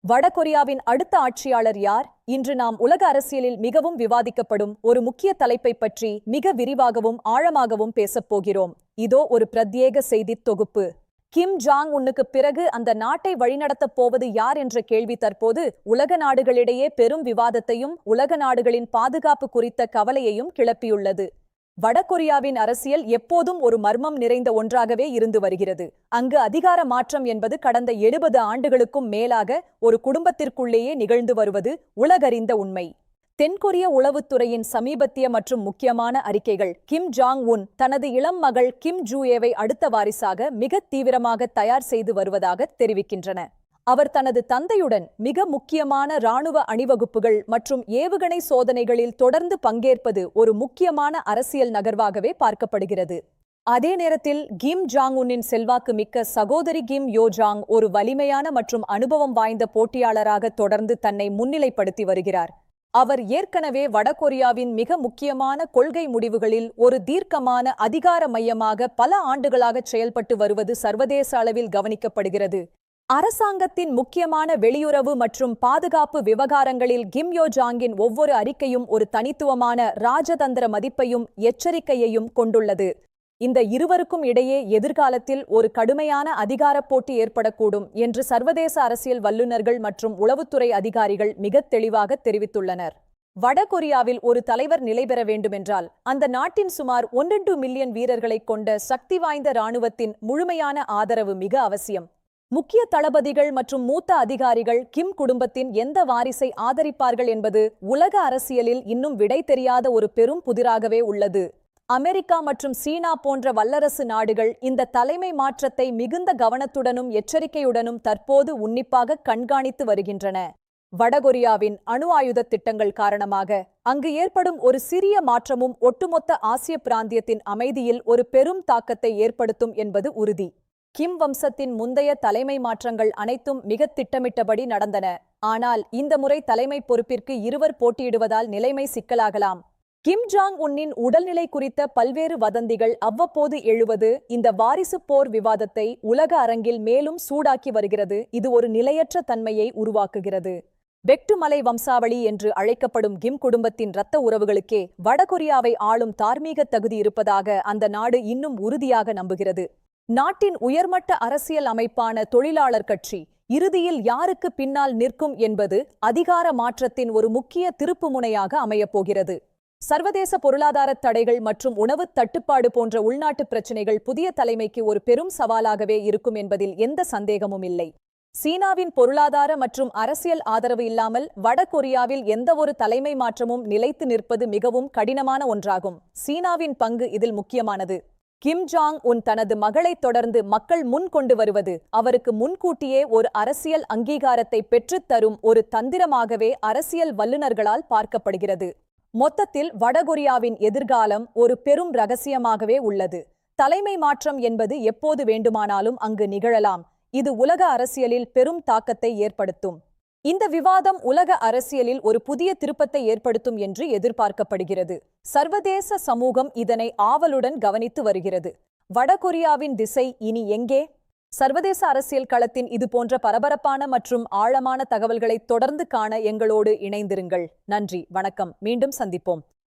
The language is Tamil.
வடகொரியாவின் அடுத்த ஆட்சியாளர் யார்? இன்று நாம் உலக அரசியலில் மிகவும் விவாதிக்கப்படும் ஒரு முக்கிய தலைப்பை பற்றி மிக விரிவாகவும் ஆழமாகவும் பேசப் போகிறோம். இதோ ஒரு பிரத்யேக செய்தித் தொகுப்பு. கிம் ஜாங் உன்னுக்கு பிறகு அந்த நாட்டை வழிநடத்தப் போவது யார் என்ற கேள்வி தற்போது உலக நாடுகளிடையே பெரும் விவாதத்தையும் உலக நாடுகளின் பாதுகாப்பு குறித்த கவலையையும் கிளப்பியுள்ளது. வடகொரியாவின் அரசியல் எப்போதும் ஒரு மர்மம் நிறைந்த ஒன்றாகவே இருந்து வருகிறது. அங்கு அதிகார மாற்றம் என்பது கடந்த 70 ஆண்டுகளுக்கும் மேலாக ஒரு குடும்பத்திற்குள்ளேயே நிகழ்ந்து வருவது உலகறிந்த உண்மை. தென்கொரிய உளவுத்துறையின் சமீபத்திய மற்றும் முக்கியமான அறிக்கைகள் கிம் ஜாங் உன் தனது இளம் மகள் கிம் ஜூஏவை அடுத்த வாரிசாக மிக தீவிரமாக தயார் செய்து வருவதாக தெரிவிக்கின்றன. அவர் தனது தந்தையுடன் மிக முக்கியமான இராணுவ அணிவகுப்புகள் மற்றும் ஏவுகணை சோதனைகளில் தொடர்ந்து பங்கேற்பது ஒரு முக்கியமான அரசியல் நகர்வாகவே பார்க்கப்படுகிறது. அதே நேரத்தில் கிம் ஜாங் உன்னின் செல்வாக்கு மிக்க சகோதரி கிம் யோ ஜாங் ஒரு வலிமையான மற்றும் அனுபவம் வாய்ந்த போட்டியாளராக தொடர்ந்து தன்னை முன்னிலைப்படுத்தி வருகிறார். அவர் ஏற்கனவே வடகொரியாவின் மிக முக்கியமான கொள்கை முடிவுகளில் ஒரு தீர்க்கமான அதிகார மையமாக பல ஆண்டுகளாக செயல்பட்டு வருவது சர்வதேச அளவில் கவனிக்கப்படுகிறது. அரசாங்கத்தின் முக்கியமான வெளியுறவு மற்றும் பாதுகாப்பு விவகாரங்களில் கிம் யோ ஜாங்கின் ஒவ்வொரு அறிக்கையும் ஒரு தனித்துவமான ராஜதந்திர மதிப்பையும் எச்சரிக்கையையும் கொண்டுள்ளது. இந்த இருவருக்கும் இடையே எதிர்காலத்தில் ஒரு கடுமையான அதிகார போட்டி ஏற்படக்கூடும் என்று சர்வதேச அரசியல் வல்லுநர்கள் மற்றும் உளவுத்துறை அதிகாரிகள் மிக தெளிவாக தெரிவித்துள்ளனர். வடகொரியாவில் ஒரு தலைவர் நிலை பெற வேண்டுமென்றால் அந்த நாட்டின் சுமார் 1-2 மில்லியன் வீரர்களை கொண்ட சக்தி வாய்ந்த இராணுவத்தின் முழுமையான ஆதரவு மிக அவசியம். முக்கிய தளபதிகள் மற்றும் மூத்த அதிகாரிகள் கிம் குடும்பத்தின் எந்த வாரிசை ஆதரிப்பார்கள் என்பது உலக அரசியலில் இன்னும் விடை தெரியாத ஒரு பெரும் புதிராகவே உள்ளது. அமெரிக்கா மற்றும் சீனா போன்ற வல்லரசு நாடுகள் இந்த தலைமை மாற்றத்தை மிகுந்த கவனத்துடனும் எச்சரிக்கையுடனும் தற்போது உன்னிப்பாக கண்காணித்து வருகின்றன. வடகொரியாவின் அணு ஆயுத திட்டங்கள் காரணமாக அங்கு ஏற்படும் ஒரு சிறிய மாற்றமும் ஒட்டுமொத்த ஆசிய பிராந்தியத்தின் அமைதியில் ஒரு பெரும் தாக்கத்தை ஏற்படுத்தும் என்பது உறுதி. கிம் வம்சத்தின் முந்தைய தலைமை மாற்றங்கள் அனைத்தும் மிக திட்டமிட்டபடி நடந்தன. ஆனால் இந்த முறை தலைமை பொறுப்பிற்கு இருவர் போட்டியிடுவதால் நிலைமை சிக்கலாகலாம். கிம் ஜாங் உன்னின் உடல்நிலை குறித்த பல்வேறு வதந்திகள் அவ்வப்போது எழுவது இந்த வாரிசு போர் விவாதத்தை உலக அரங்கில் மேலும் சூடாக்கி வருகிறது. இது ஒரு நிலையற்ற தன்மையை உருவாக்குகிறது. பெக்டு மலை வம்சாவளி என்று அழைக்கப்படும் கிம் குடும்பத்தின் இரத்த உறவுகளுக்கே வடகொரியாவை ஆளும் தார்மீக தகுதி இருப்பதாக அந்த நாடு இன்னும் உறுதியாக நம்புகிறது. நாட்டின் உயர்மட்ட அரசியல் அமைப்பான தொழிலாளர் கட்சி இறுதியில் யாருக்கு பின்னால் நிற்கும் என்பது அதிகார மாற்றத்தின் ஒரு முக்கிய திருப்புமுனையாக அமையப்போகிறது. சர்வதேச பொருளாதார தடைகள் மற்றும் உணவு தட்டுப்பாடு போன்ற உள்நாட்டு பிரச்சினைகள் புதிய தலைமைக்கு ஒரு பெரும் சவாலாகவே இருக்கும் என்பதில் எந்த சந்தேகமும் இல்லை. சீனாவின் பொருளாதார மற்றும் அரசியல் ஆதரவு இல்லாமல் வடகொரியாவில் எந்தவொரு தலைமை மாற்றமும் நிலைத்து நிற்பது மிகவும் கடினமான ஒன்றாகும். சீனாவின் பங்கு இதில் முக்கியமானது. கிம் ஜாங் உன் தனது மகளை தொடர்ந்து மக்கள் முன் கொண்டு வருவது அவருக்கு முன்கூட்டியே ஒரு அரசியல் அங்கீகாரத்தை பெற்றுத்தரும் ஒரு தந்திரமாகவே அரசியல் வல்லுநர்களால் பார்க்கப்படுகிறது. மொத்தத்தில் வடகொரியாவின் எதிர்காலம் ஒரு பெரும் ரகசியமாகவே உள்ளது. தலைமை மாற்றம் என்பது எப்போது வேண்டுமானாலும் அங்கு நிகழலாம். இது உலக அரசியலில் பெரும் தாக்கத்தை ஏற்படுத்தும். இந்த விவாதம் உலக அரசியலில் ஒரு புதிய திருப்பத்தை ஏற்படுத்தும் என்று எதிர்பார்க்கப்படுகிறது. சர்வதேச சமூகம் இதனை ஆவலுடன் கவனித்து வருகிறது. வடகொரியாவின் திசை இனி எங்கே? சர்வதேச அரசியல் களத்தின் இது போன்ற பரபரப்பான மற்றும் ஆழமான தகவல்களை தொடர்ந்து காண எங்களோடு இணைந்திருங்கள். நன்றி, வணக்கம். மீண்டும் சந்திப்போம்.